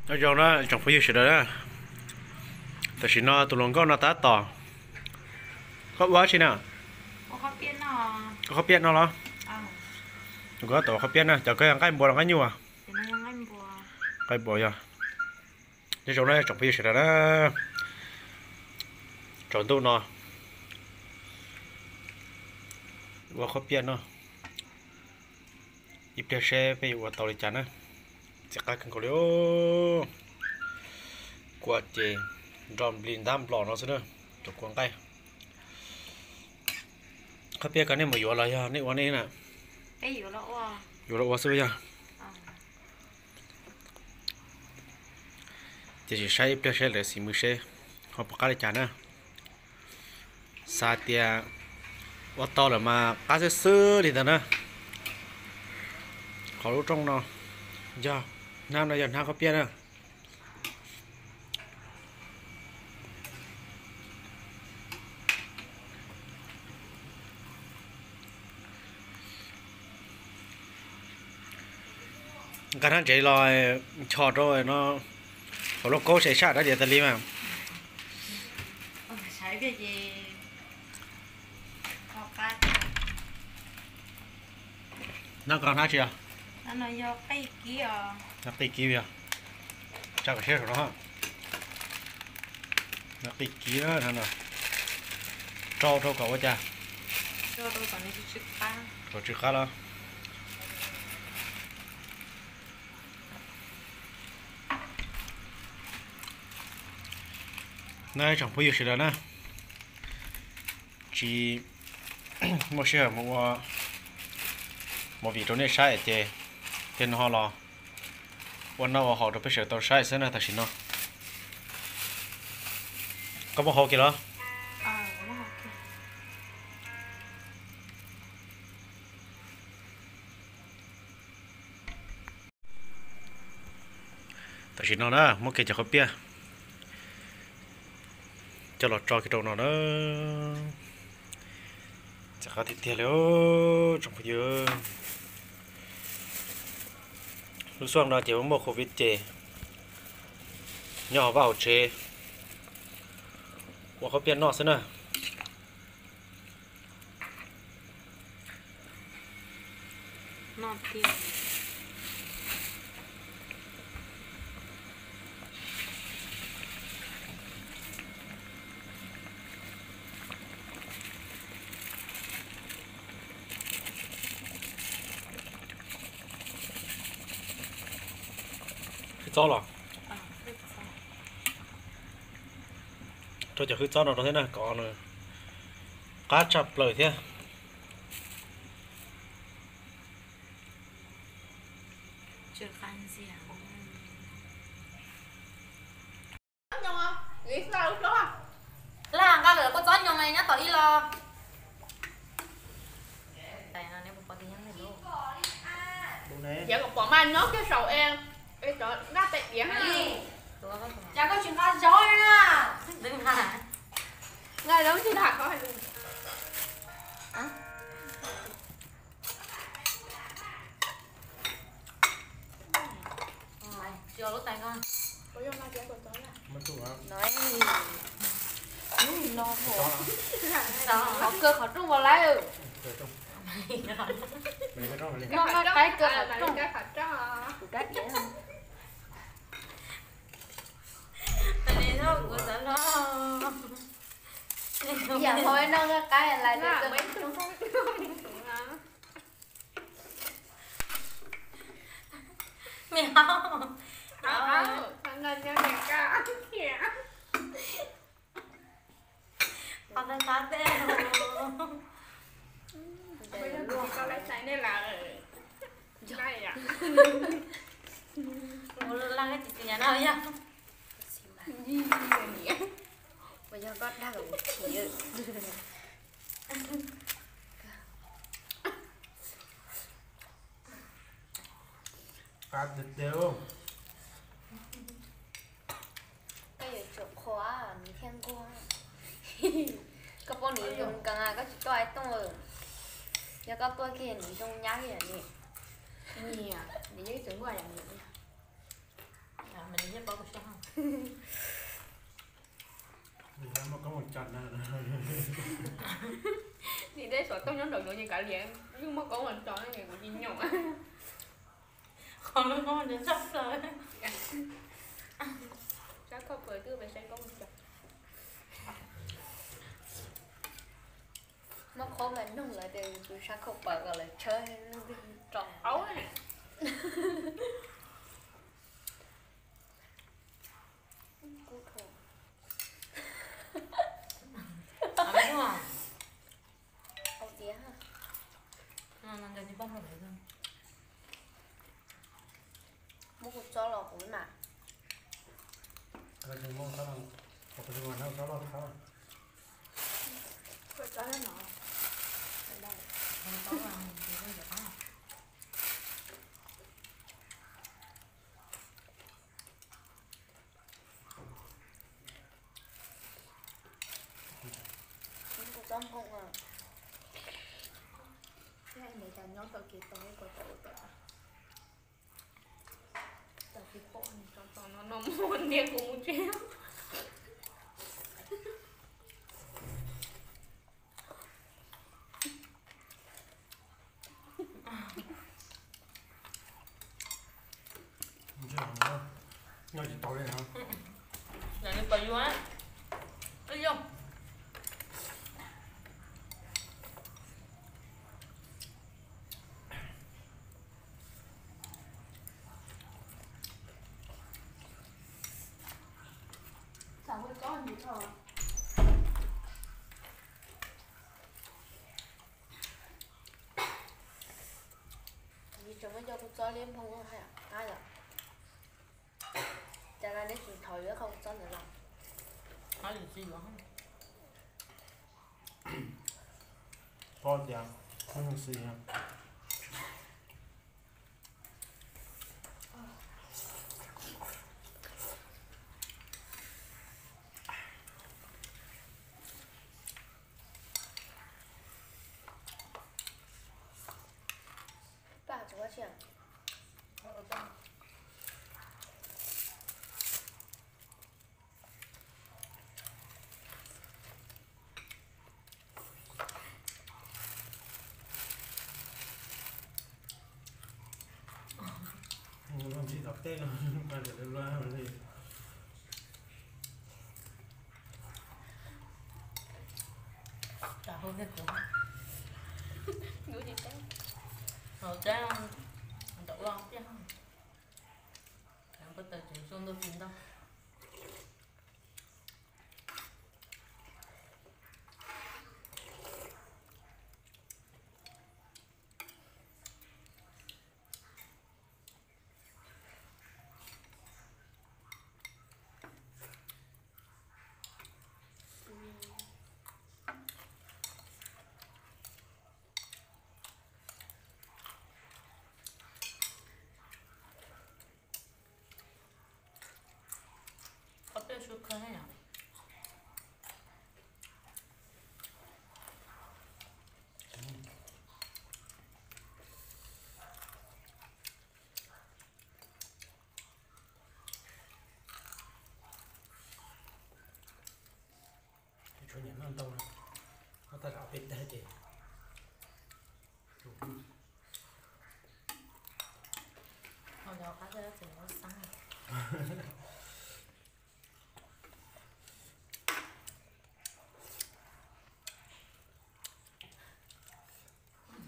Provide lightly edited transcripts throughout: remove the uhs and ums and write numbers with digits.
nó cho nó trong phía dưới đóแต่สิnó tụi nó có nó táต่อcó quá chi nào có khó biết nó có biết nó lo ờ có tổ có biết nè cho cái cái bò cái nhiều à thì nóยังanh bùa cái bò giờ cái chỗ này trong phía dưới đó chọn tụi nó có biết nó ít để xeไปว่าตอริจานะจะกัดกันก็เลี้ยวกว่าเจดอมบลินดามปลอเนาะซิเนอะจบกวางไก่เขาเปียกันเนี่ยมาอยู่อะไรอ่ะนี่วันนี้น่ะ cái gì đó à อยู่แล้วว่าซื้อยัง ờ จะใช้เปลี่ยนใช้เลยสิมือใช้เขาประกาศจานะซาเตียว่าต่อเลยมาก้าซื้อดีแต่นะขอรู้ตรงเนาะย่าน้ำเราอย่าน้ำเขาเปียกนะการนั้นใจลอยชอดด้วยเนาะขอรบโก้ใช้ชาติได้เดี๋ยวตะลีมา ใช้cái gì học cát นั่งกลางท่าเชีย nó do cái kia นักตีกีเบียจากเชื่อหรอฮะนักตีกีนะท่านน่ะเจ้าเท่ากับว่าจะ cho tôi còn đi chụp ba ตัวจืดข้าแล้วนายจังพูดอยู่สิแล้วนะจีไม่เชื่อมัวมัววีตรงนี้ใช่เจเป็นห่อรอวันนั้นว่าเขาจะไปเชื่อตัวใช่เส้นน่ะแต่สิเนาะก็บอกเขากี่แล้ว ờ nó học kia แต่สิเนาะนะมัวเกี่ยวกับเขาเปียจะหลอดจอกี่ตัวเนาะนะจะเขาติดเตียแล้วจังพูดเยอะรู้ส่วนเราเจ็บว่าโควิดเจย่อว่าเอาเจว่าเขาเปลี่ยนนอกซะนะ nó kia คือเจ้าหรอ ờ biết sao เจ้าจะคือเจ้าหน่อยเท่านั้นก่อนเลยการจับเลยเท่า chưa khăn gì à Nhung không? Nghĩ sao lúc đó à? là cái người có chót nhung này nhá tao đi lo đây là nếu có tiếng này luôn Dạ một bọn mai nốt cái sầu em. Ê trời, nó tệ vậy hả? chả có chuyện pha gió nữa đừng hả Ngay đó chứ thật có hay đừng. mày chưa lúc tay con Có vô mai chả còn tối à? มันถูกครับ nói lo khổ Sao? họ cơ họ trung vào lấy ừ เกิดต้องไม่ต้องเลย nó cái cơ À, họ mà trung cái thật đó à? cái dễ không tại vì nó của sợ nó bây giờ thôi nó cái lại Nó là được mấy thứ không bình hả? mèo Thằng nên nha mẹ ca. Dạ. con ta sát thế Bây giờ chị có lấy sẵn đây là đây à? là cái chị nhà nào nhá Gì vậy? bây giờ con đang ở chỉการเดียว cái gì chụp khóa mình khen qua các bọn này dùng càng ngày các chị cho ai tung rồi giờ các tôi kia nhìn trong nhá gì nè Nè, để giấy tưởng qua là nè. mình với 包个香。你看嘛，跟我讲呢。Thì đây số tông nhóm đầu như cả liền nhưng mà có một chó này của nhìn nhỏ còn nó ngon đến sắp rồi. chắc không phải tư về sẽ có một chó mà khó mà nung lại đều chú sao không bật rồi lại chơi tròn ấu này cú thù À biết không? ông tía ha Nó đi bắt rồi thôi. mua cục cho lò của mà Cái gì mong sao làm? Có cái gì mà sao làm sao? có chó nó nọ ở đây Nó có là gì cũng được á. mua cục tôm không à cái này cả nhóm tàu kia tàu có tàu tàu tàu kia khổ này tàu nó muốn đi cùng chéo Nó chỉ tối này hả? Là đi bơi vô á. Đi vô. sao mới có gì thôi vì chúng nó cho cục cho liêm không có hay à ai rồi cho nên để chuyển thời nữa không cho nữa lòng Nói gì vậy? Có tiền, không gì hả? bà chú có chuyện Làm gì đọc tên rồi, mà để được loa làm gì? Chả hơn cái của. ngứa gì thế Rồi cái đậu lo chứ không. Chẳng có tài chính xuống đâu tìm đâu. Có tiêu số khơi hay nào? Chỗ nhà nó ăn tông này. Nó ta gạo bịch đây chị. Hồi đó cá ra thì nó sáng.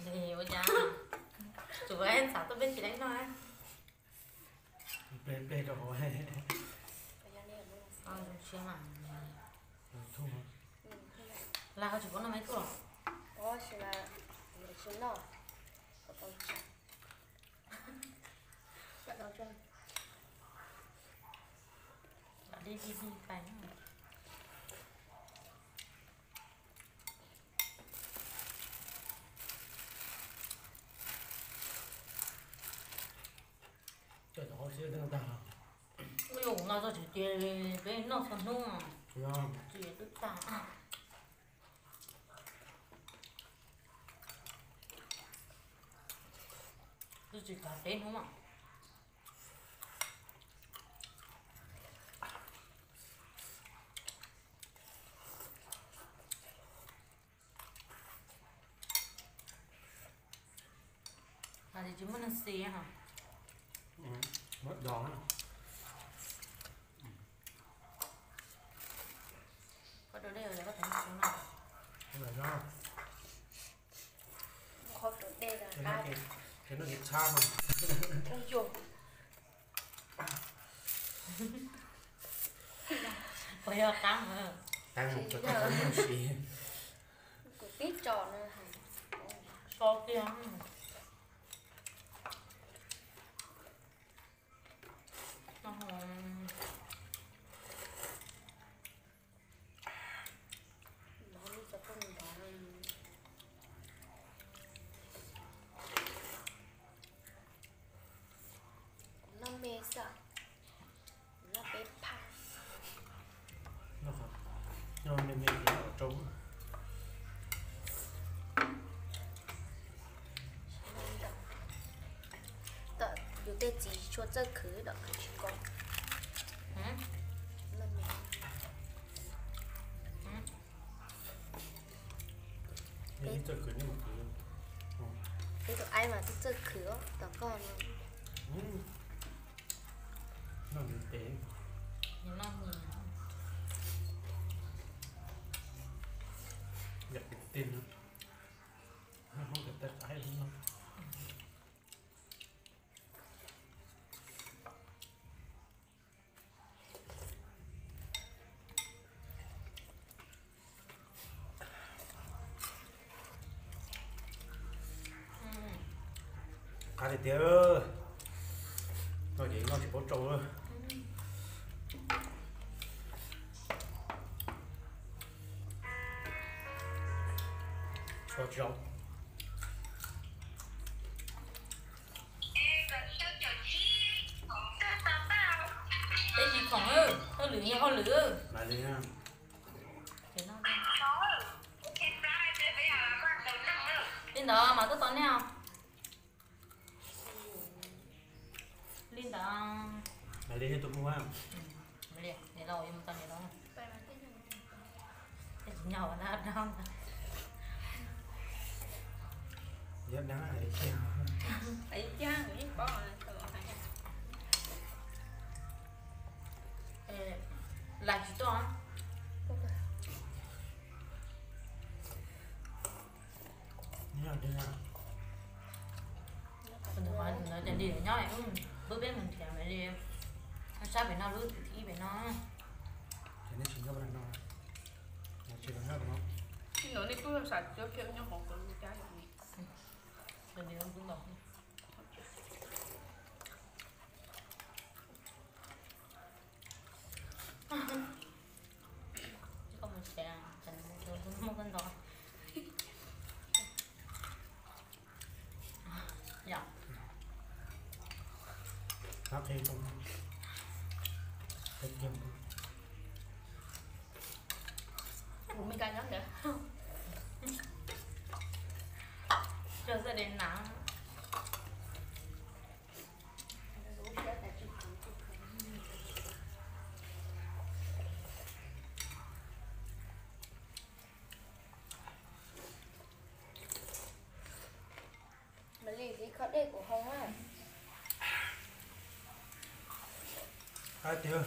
Thì ôi cha. Chủ em sao tôi biết chị đánh nói. Bê rồi. bây giờ này mua Ờ, chiếm à. Thu hả? Là chỉ có năm mấy tuổi. có chỉ là để xuống đó có con chả bạn đâu chơi Đã đi bánh. Trời đó sẽ đang đào. Ôi dồi, nó cho chỉ tiền với nó còn đúng à. Vâng. Chỉ tức tạ. Tôi chỉ cả tên không ạ? à thì chúng mình xì hả mất giòn á có đồ đây là có thể một số nào không phải do Khó được đây là cái cái nó thịt xa mà Ôi dồi bây giờ căng hả ăn một cái con nhiều xì Của tít tròn nữa hả so kia nó Nó đi cho con đó Nó mê sợ Nó bếp phá nó không nó nên nên nó ở trống Tớ有的鸡说这可以的可以讲 ừ? Nó mê nên tôi cứ như một cái Thế tụi ai mà thích chơi cửa tớ con nó bị tế nhưng nó nhìn gặp được tin nữa không được tất ai đúng không cá thì tiếc nó chỉ có trâu thôi cho trâu cái gì còn ư hơi lửa nha hơi lửa lại đi nha thì nó Linh đó mà tôi tao nào Linh đó lại đi tụi mua ăn mày đi để lâu em tao để đó Vậy mà cái này cái gì nhỏ nó đâu rất đáng là đi xem ấy cha nghĩ bỏ rồi tự hại là chỉ to nha đi nha mình được hỏi nó chạy đi để nhoi bữa bên mình thèm mày đi nó sao phải nó lướt thì phải nó thế nên chính các bạn nói là chỉ cần help nó Cái nữa đi cứ sạch cho kêu nhau một cái cha được nhỉ rồi đi cũng bảo không một xe thành một con giò dạ hát thêm không hết game Ủa mình cay lắm đấy chờ sẽ đến nắng Mà lì thì khó đây của Hồng á hai tiếng